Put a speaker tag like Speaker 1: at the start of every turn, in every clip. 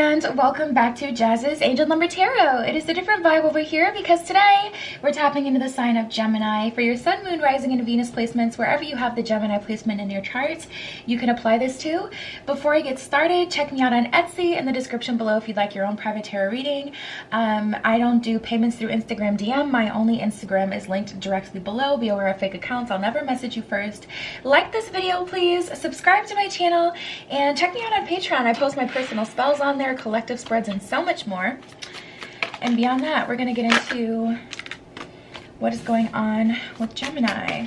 Speaker 1: and welcome back to Jazz's Angel Number Tarot. It is a different vibe over here because today we're tapping into the sign of Gemini. For your Sun, Moon, Rising, and Venus placements, wherever you have the Gemini placement in your charts, you can apply this to. Before I get started, check me out on Etsy in the description below if you'd like your own private tarot reading. I don't do payments through Instagram DM. My only Instagram is linked directly below. Be aware of fake accounts. I'll never message you first. Like this video, please. Subscribe to my channel and check me out on Patreon. I post my personal spells on there, collective spreads, and so much more. And beyond that, we're going to get into what is going on with Gemini.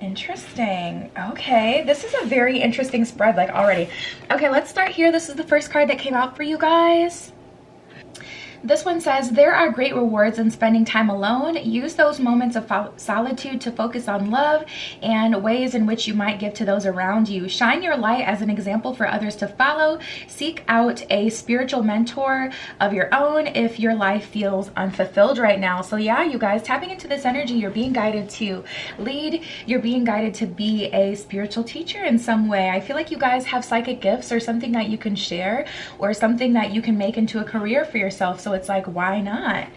Speaker 1: Interesting. Okay, this is a very interesting spread, like, already. Okay, let's start here. This is the first card that came out for you guys. This one says, there are great rewards in spending time alone. Use those moments of solitude to focus on love and ways in which you might give to those around you. Shine your light as an example for others to follow. Seek out a spiritual mentor of your own if your life feels unfulfilled right now. So yeah, you guys, tapping into this energy, you're being guided to lead. You're being guided to be a spiritual teacher in some way. I feel like you guys have psychic gifts or something that you can share or something that you can make into a career for yourself. So it's like, why not?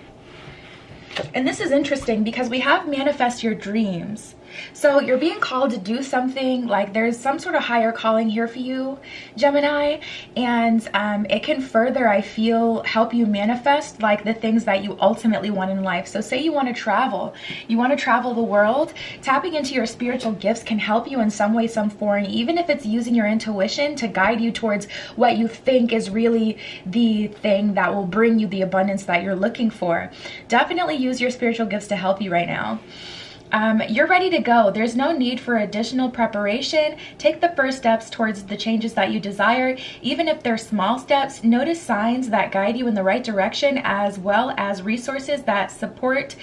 Speaker 1: And this is interesting because we have manifest your dreams. So you're being called to do something, like there's some sort of higher calling here for you, Gemini, and it can further, I feel, help you manifest like the things that you ultimately want in life. So say you want to travel the world. Tapping into your spiritual gifts can help you in some way, some form, even if it's using your intuition to guide you towards what you think is really the thing that will bring you the abundance that you're looking for. Definitely use your spiritual gifts to help you right now. You're ready to go. There's no need for additional preparation. Take the first steps towards the changes that you desire. Even if they're small steps, notice signs that guide you in the right direction, as well as resources that support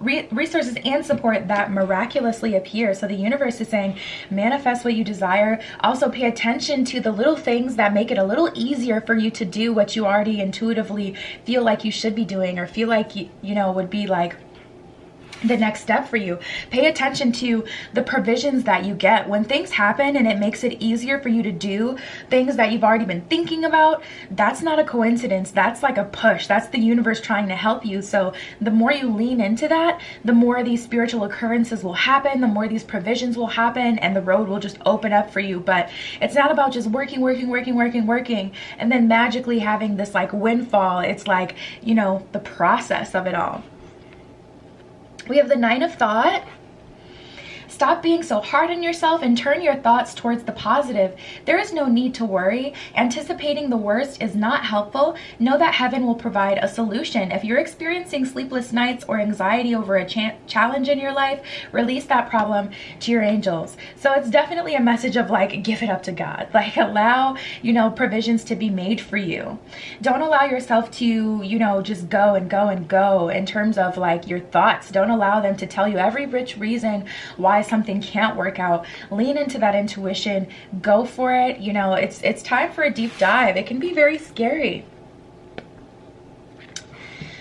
Speaker 1: resources and support that miraculously appear. So the universe is saying, manifest what you desire. Also pay attention to the little things that make it a little easier for you to do what you already intuitively feel like you should be doing, or feel like you know would be like the next step for you. Pay attention to the provisions that you get when things happen and it makes it easier for you to do things that you've already been thinking about. That's not a coincidence. That's like a push. That's the universe trying to help you. So the more you lean into that, the more these spiritual occurrences will happen, the more these provisions will happen, and the road will just open up for you. But it's not about just working and then magically having this like windfall. It's like, you know, the process of it all. We have the Nine of Thought. Stop being so hard on yourself and turn your thoughts towards the positive. There is no need to worry. Anticipating the worst is not helpful. Know that heaven will provide a solution. If you're experiencing sleepless nights or anxiety over a challenge in your life, release that problem to your angels. So it's definitely a message of like, give it up to God. Like, allow, you know, provisions to be made for you. Don't allow yourself to, you know, just go in terms of like your thoughts. Don't allow them to tell you every rich reason why something can't work out. Lean into that intuition. Go for it. You know, it's time for a deep dive. It can be very scary.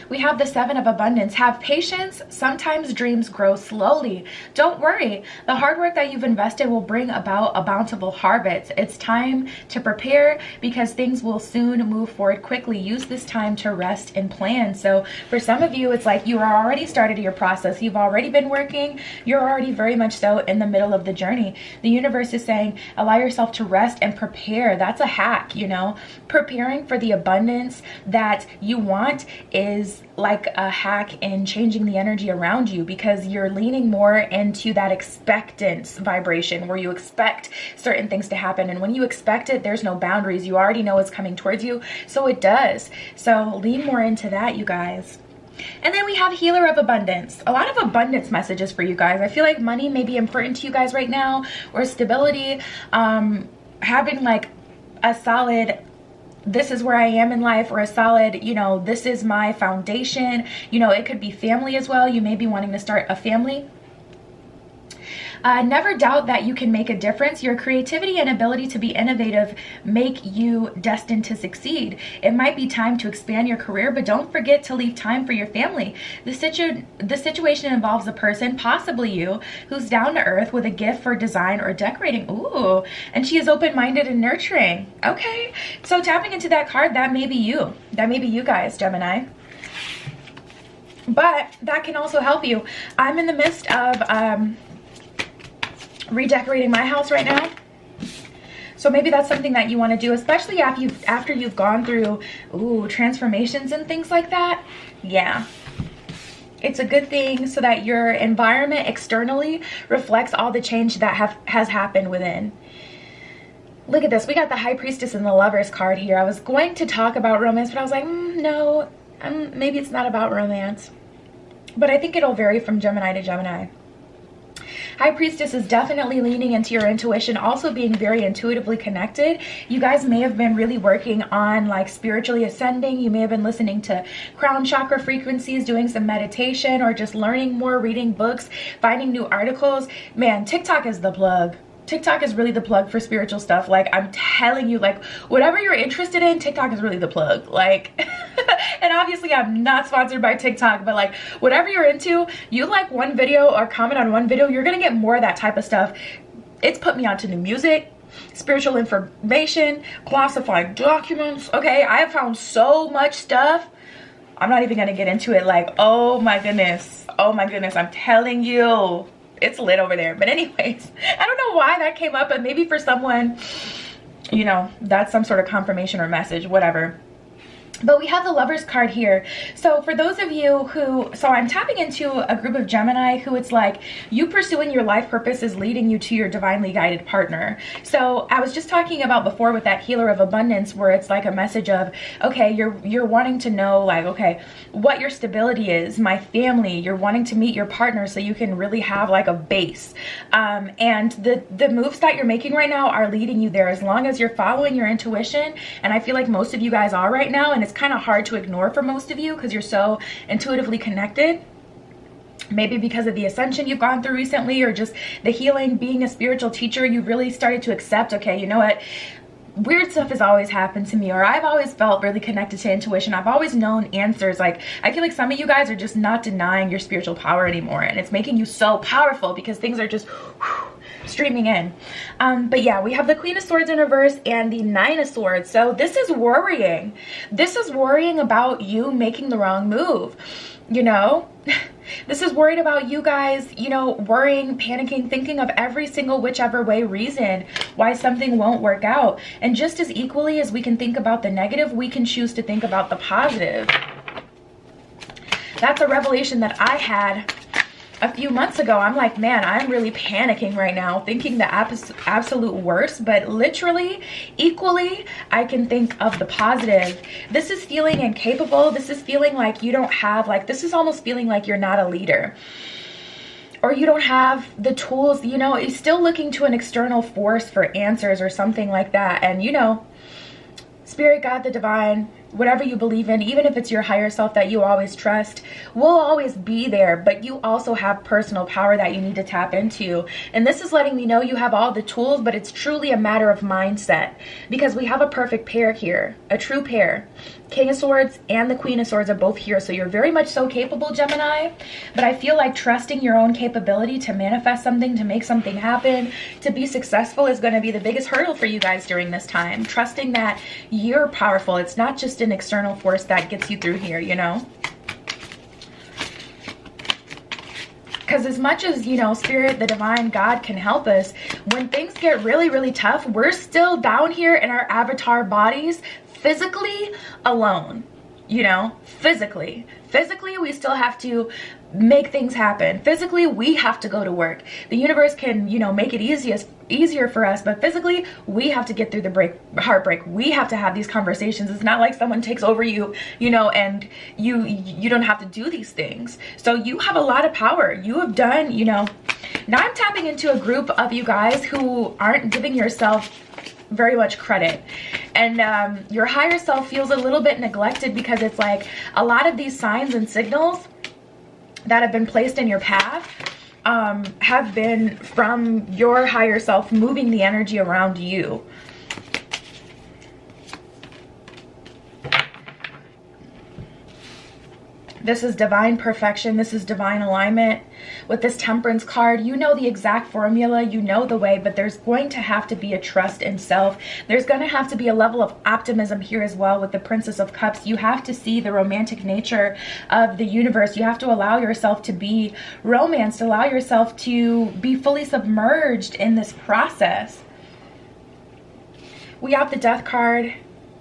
Speaker 1: We have the Seven of Abundance. Have patience. Sometimes dreams grow slowly. Don't worry. The hard work that you've invested will bring about a bountiful harvest. It's time to prepare because things will soon move forward quickly. Use this time to rest and plan. So for some of you, it's like you are already started your process. You've already been working. You're already very much so in the middle of the journey. The universe is saying, allow yourself to rest and prepare. That's a hack, you know. Preparing for the abundance that you want is like a hack in changing the energy around you, because you're leaning more into that expectance vibration where you expect certain things to happen. And when you expect it, there's no boundaries. You already know it's coming towards you. So it does. So lean more into that, you guys. And then we have Healer of Abundance. A lot of abundance messages for you guys. I feel like money may be important to you guys right now, or stability, having like a solid, this is where I am in life, or a solid, you know, this is my foundation. You know, it could be family as well. You may be wanting to start a family. Never doubt that you can make a difference. Your creativity and ability to be innovative make you destined to succeed. It might be time to expand your career, but don't forget to leave time for your family. The situation involves a person, possibly you, who's down to earth with a gift for design or decorating. Ooh, and she is open-minded and nurturing. Okay, so tapping into that card, that may be you. That may be you guys, Gemini. But that can also help you. I'm in the midst of redecorating my house right now. So maybe that's something that you want to do, especially after you've gone through transformations and things like that. Yeah. It's a good thing so that your environment externally reflects all the change that has happened within. Look at this. We got the High Priestess and the Lovers card here. I was going to talk about romance, but I was like, no, maybe it's not about romance. But I think it'll vary from Gemini to Gemini. High Priestess is definitely leaning into your intuition, also being very intuitively connected. You guys may have been really working on like spiritually ascending. You may have been listening to crown chakra frequencies, doing some meditation, or just learning more, reading books, finding new articles. Man, TikTok is the plug. TikTok is really the plug for spiritual stuff. Like, I'm telling you, like, whatever you're interested in, TikTok is really the plug. Like, and obviously I'm not sponsored by TikTok, but like, whatever you're into, you like one video or comment on one video, you're gonna get more of that type of stuff. It's put me onto new music, spiritual information, classified documents. Okay, I have found so much stuff. I'm not even gonna get into it. Like, oh my goodness, I'm telling you. It's lit over there. But anyways, I don't know why that came up, but maybe for someone, you know, that's some sort of confirmation or message, whatever. But we have the Lovers card here. So for those of you who, so I'm tapping into a group of Gemini who it's like, you pursuing your life purpose is leading you to your divinely guided partner. So I was just talking about before with that Healer of Abundance, where it's like a message of, okay, you're wanting to know like, okay, what your stability is, my family, you're wanting to meet your partner so you can really have like a base. And the moves that you're making right now are leading you there as long as you're following your intuition. And I feel like most of you guys are right now, and it's kind of hard to ignore for most of you because you're so intuitively connected. Maybe because of the ascension you've gone through recently, or just the healing, being a spiritual teacher, you've really started to accept, okay, you know what, weird stuff has always happened to me, or I've always felt really connected to intuition. I've always known answers. Like, I feel like some of you guys are just not denying your spiritual power anymore, and it's making you so powerful because things are just streaming in. But yeah, we have the Queen of Swords in reverse and the Nine of Swords. So this is worrying. This is worrying about you making the wrong move, you know? This is worried about you guys, you know, worrying, panicking, thinking of every single whichever way reason why something won't work out. And just as equally as we can think about the negative, we can choose to think about the positive. That's a revelation that I had a few months ago. I'm like, man, I'm really panicking right now, thinking the absolute worst, but literally, equally, I can think of the positive. This is feeling incapable. This is feeling like you don't have, like, this is almost feeling like you're not a leader, or you don't have the tools, you know, you're still looking to an external force for answers or something like that. And, you know, Spirit, God, the divine, whatever you believe in, even if it's your higher self that you always trust, will always be there. But you also have personal power that you need to tap into. And this is letting me know you have all the tools, but it's truly a matter of mindset, because we have a perfect pair here, a true pair. King of Swords and the Queen of Swords are both here. So you're very much so capable, Gemini. But I feel like trusting your own capability to manifest something, to make something happen, to be successful is going to be the biggest hurdle for you guys during this time. Trusting that you're powerful. It's not just an external force that gets you through here, you know? Because as much as, you know, Spirit, the divine, God can help us, when things get really, really tough, we're still down here in our avatar bodies, physically alone, you know, physically we still have to make things happen. Physically, we have to go to work. The universe can, you know, make it easier for us, but physically, we have to get through the heartbreak. We have to have these conversations. It's not like someone takes over you, you know, and you don't have to do these things. So you have a lot of power. You have done, you know. Now I'm tapping into a group of you guys who aren't giving yourself very much credit, and your higher self feels a little bit neglected, because it's like a lot of these signs and signals that have been placed in your path, have been from your higher self moving the energy around you. This is divine perfection. This is divine alignment. With this Temperance card, you know the exact formula, you know the way, but there's going to have to be a trust in self. There's going to have to be a level of optimism here as well with the Princess of Cups. You have to see the romantic nature of the universe. You have to allow yourself to be romanced, allow yourself to be fully submerged in this process. We have the Death card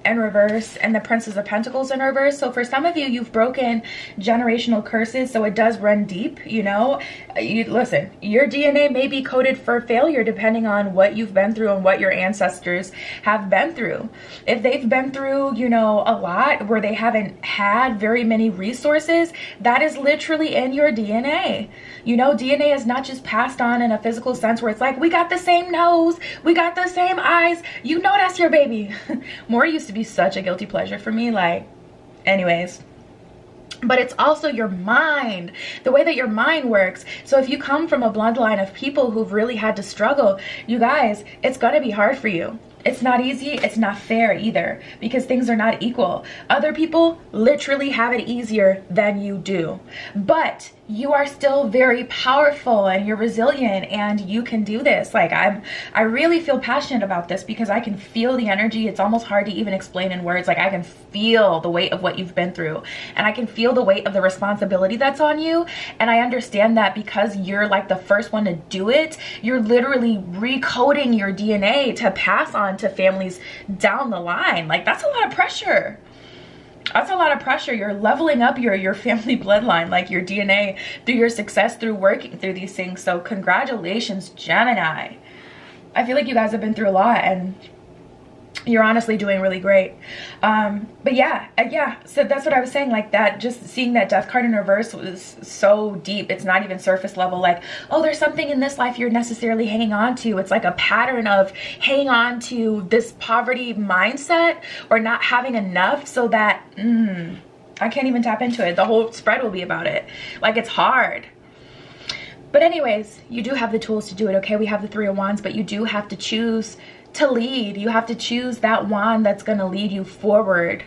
Speaker 1: in reverse and the Princess of Pentacles in reverse. So for some of you, you've broken generational curses, so it does run deep, you know. Listen, your DNA may be coded for failure depending on what you've been through and what your ancestors have been through. If they've been through, you know, a lot where they haven't had very many resources, that is literally in your DNA. You know, DNA is not just passed on in a physical sense where it's like, we got the same nose, we got the same eyes, you know that's your baby. More used to be such a guilty pleasure for me, like, anyways. But it's also your mind, the way that your mind works. So if you come from a bloodline of people who've really had to struggle, you guys, it's gonna be hard for you. It's not easy, it's not fair either, because things are not equal. Other people literally have it easier than you do, but you are still very powerful and you're resilient and you can do this. Like, I really feel passionate about this because I can feel the energy. It's almost hard to even explain in words. Like, I can feel the weight of what you've been through, and I can feel the weight of the responsibility that's on you. And I understand that because you're like the first one to do it, you're literally recoding your DNA to pass on to families down the line. Like, that's a lot of pressure. That's a lot of pressure. You're leveling up your family bloodline, like your DNA, through your success, through working through these things. So congratulations, Gemini. I feel like you guys have been through a lot and you're honestly doing really great. But yeah, so that's what I was saying. Like, that, just seeing that Death card in reverse was so deep. It's not even surface level, like, oh, there's something in this life you're necessarily hanging on to. It's like a pattern of hanging on to this poverty mindset or not having enough, so that I can't even tap into it. The whole spread will be about it. Like, it's hard. But anyways, you do have the tools to do it, okay? We have the Three of Wands, but you do have to choose to lead. You have to choose that wand that's going to lead you forward.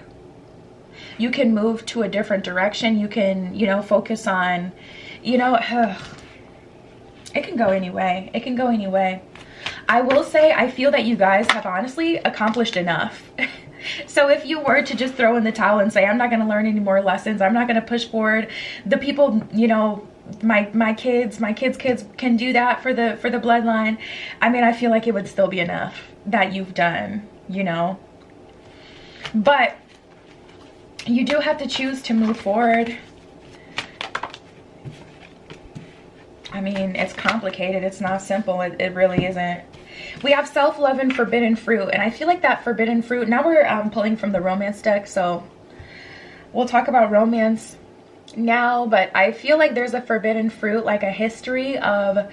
Speaker 1: You can move to a different direction. You can, you know, focus on, you know, it can go any way. It can go any way. I will say, I feel that you guys have honestly accomplished enough. So if you were to just throw in the towel and say, I'm not going to learn any more lessons, I'm not going to push forward, the people, you know, my kids can do that for the bloodline, I mean, I feel like it would still be enough that you've done, you know. But you do have to choose to move forward. I mean, it's complicated. It's not simple. It really isn't. We have self-love and forbidden fruit, and I feel like that forbidden fruit, now we're pulling from the romance deck, so we'll talk about romance now, but I feel like there's a forbidden fruit, like a history of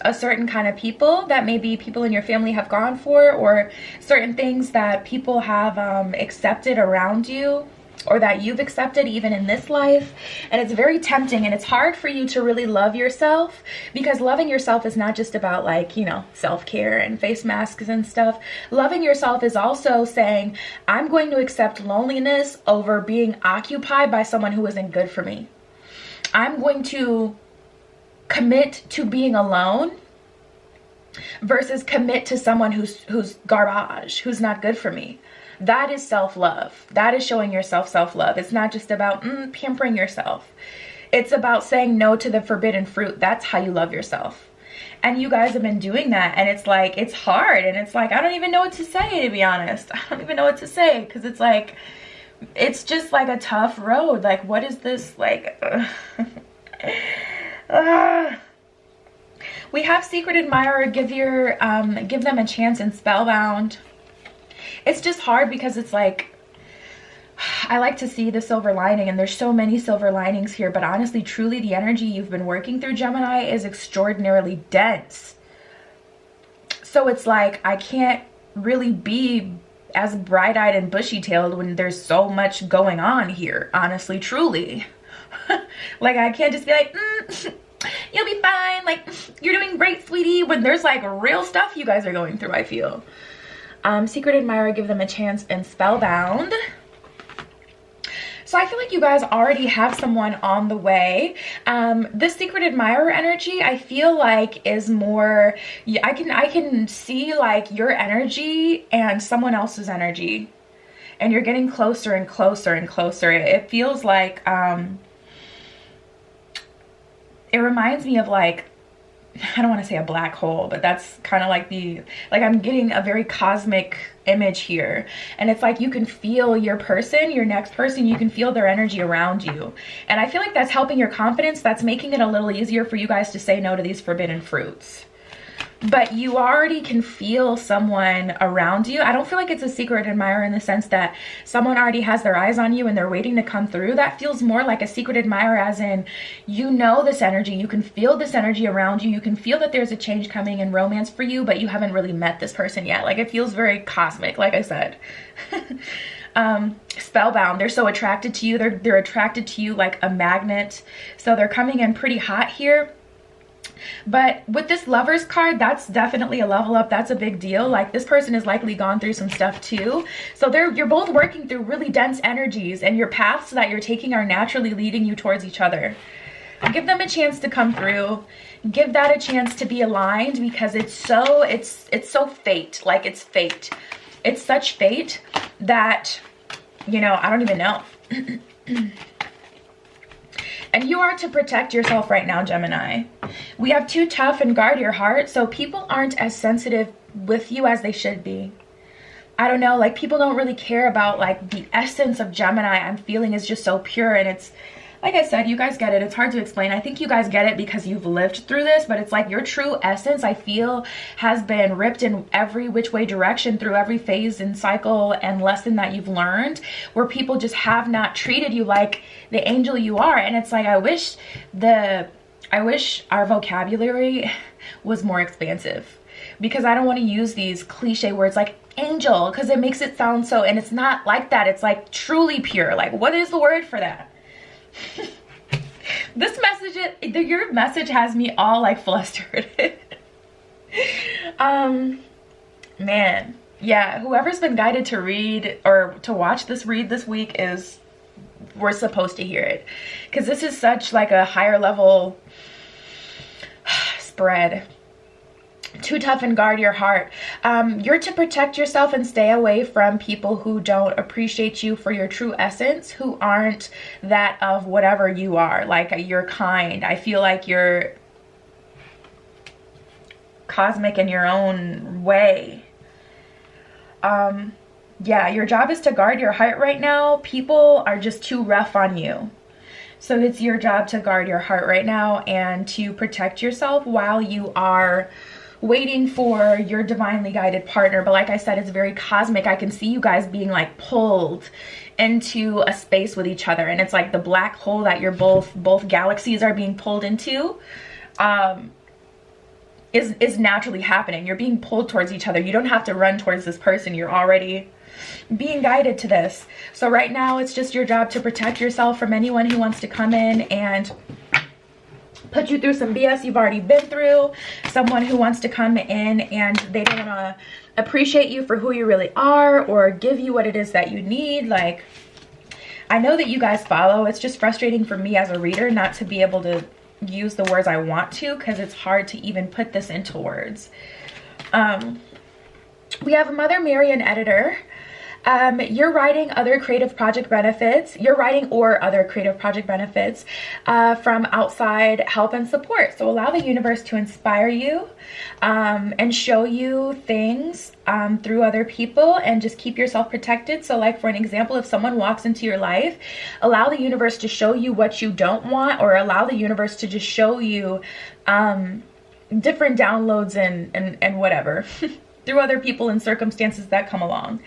Speaker 1: a certain kind of people that maybe people in your family have gone for, or certain things that people have accepted around you, or that you've accepted even in this life. And it's very tempting, and it's hard for you to really love yourself, because loving yourself is not just about, like, you know, self-care and face masks and stuff. Loving yourself is also saying, I'm going to accept loneliness over being occupied by someone who isn't good for me. I'm going to commit to being alone versus commit to someone who's garbage, who's not good for me. That is self-love. That is showing yourself self-love. It's not just about pampering yourself. It's about saying no to the forbidden fruit. That's how you love yourself. And you guys have been doing that, and it's like, it's hard, and it's like, I don't even know what to say, to be honest. I don't even know what to say, because it's like, it's just like a tough road. Like, what is this, like, we have Secret Admirer, give them a chance, and Spellbound. It's just hard because it's like, I like to see the silver lining, and there's so many silver linings here, but honestly, truly, the energy you've been working through, Gemini, is extraordinarily dense. So it's like, I can't really be as bright-eyed and bushy-tailed when there's so much going on here, honestly, truly. Like, I can't just be like, you'll be fine, like you're doing great, sweetie, when there's like real stuff you guys are going through, I feel. Secret admirer, give them a chance, and spellbound. So I feel like you guys already have someone on the way. This secret admirer energy, I feel like is more, I can see like your energy and someone else's energy, and you're getting closer and closer and closer. It feels like, it reminds me of like, I don't want to say a black hole, but that's kind of like I'm getting a very cosmic image here. And it's like you can feel your person, your next person, you can feel their energy around you. And I feel like that's helping your confidence. That's making it a little easier for you guys to say no to these forbidden fruits. But you already can feel someone around you. I don't feel like it's a secret admirer in the sense that someone already has their eyes on you and they're waiting to come through. That feels more like a secret admirer as in, you know, this energy, you can feel this energy around you. You can feel that there's a change coming in romance for you, but you haven't really met this person yet. Like, it feels very cosmic, like I said. Spellbound, they're so attracted to you. They're attracted to you like a magnet. So they're coming in pretty hot here. But with this Lovers card, that's definitely a level up. That's a big deal. Like, this person has likely gone through some stuff too. So you're both working through really dense energies, and your paths that you're taking are naturally leading you towards each other. Give them a chance to come through. Give that a chance to be aligned, because it's so fate. Like, it's fate. It's such fate that, you know, I don't even know. And you are to protect yourself right now, Gemini. We have too tough and guard your heart. So people aren't as sensitive with you as they should be. I don't know, like, people don't really care about like the essence of Gemini. I'm feeling is just so pure, and it's, like I said, you guys get it. It's hard to explain. I think you guys get it because you've lived through this, but it's like your true essence, I feel, has been ripped in every which way direction through every phase and cycle and lesson that you've learned, where people just have not treated you like the angel you are. And it's like, I wish our vocabulary was more expansive, because I don't want to use these cliche words like angel, because it makes it sound so, and it's not like that. It's like truly pure. Like, what is the word for that? This message, your message has me all like flustered. Man, yeah, whoever's been guided to read or to watch this read this week we're supposed to hear it, because this is such like a higher level spread. Too tough and guard your heart. You're to protect yourself and stay away from people who don't appreciate you for your true essence, who aren't that of whatever you are. Like, you're kind. I feel like you're cosmic in your own way. Yeah, your job is to guard your heart right now. People are just too rough on you. So it's your job to guard your heart right now and to protect yourself while you are waiting for your divinely guided partner. But like I said, it's very cosmic. I can see you guys being like pulled into a space with each other, and it's like the black hole that you're both galaxies are being pulled into is naturally happening. You're being pulled towards each other. You don't have to run towards this person. You're already being guided to this. So right now it's just your job to protect yourself from anyone who wants to come in and put you through some BS you've already been through. Someone who wants to come in and they don't want to appreciate you for who you really are or give you what it is that you need. Like, I know that you guys follow. It's just frustrating for me as a reader not to be able to use the words I want to, because it's hard to even put this into words. We have Mother Mary, an editor. You're writing other creative project benefits. You're writing or other creative project benefits from outside help and support. So allow the universe to inspire you and show you things through other people, and just keep yourself protected. So like, for an example, if someone walks into your life, allow the universe to show you what you don't want, or allow the universe to just show you different downloads and whatever. through other people and circumstances that come along.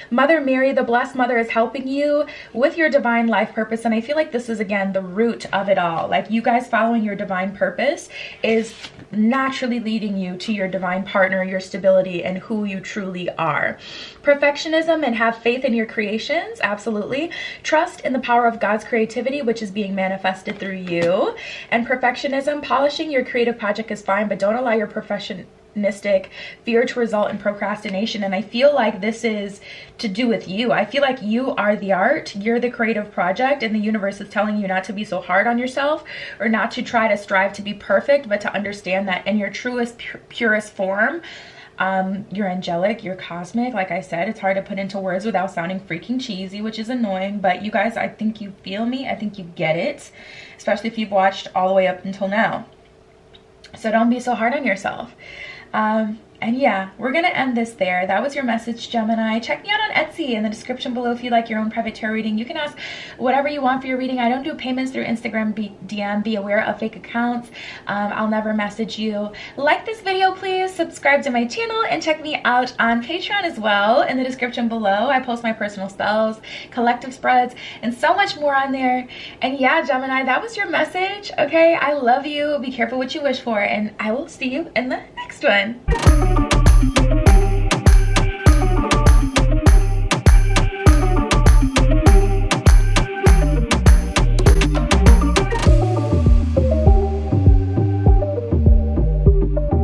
Speaker 1: Mother Mary, the Blessed Mother, is helping you with your divine life purpose. And I feel like this is, again, the root of it all. Like, you guys following your divine purpose is naturally leading you to your divine partner, your stability, and who you truly are. Perfectionism and have faith in your creations. Absolutely. Trust in the power of God's creativity, which is being manifested through you. And perfectionism, polishing your creative project is fine, but don't allow your perfectionistic fear to result in procrastination. And I feel like this is to do with you. I feel like you are the art, you're the creative project, and the universe is telling you not to be so hard on yourself, or not to try to strive to be perfect, but to understand that in your truest, purest form, you're angelic, you're cosmic. Like I said, it's hard to put into words without sounding freaking cheesy, which is annoying, but you guys, I think you feel me. I think you get it, especially if you've watched all the way up until now. So don't be so hard on yourself. And yeah, we're going to end this there. That was your message, Gemini. Check me out on Etsy in the description below if you'd like your own private tarot reading. You can ask whatever you want for your reading. I don't do payments through Instagram DM. Be aware of fake accounts. I'll never message you. Like this video, please. Subscribe to my channel and check me out on Patreon as well in the description below. I post my personal spells, collective spreads, and so much more on there. And yeah, Gemini, that was your message. Okay, I love you. Be careful what you wish for, and I will see you in the next one.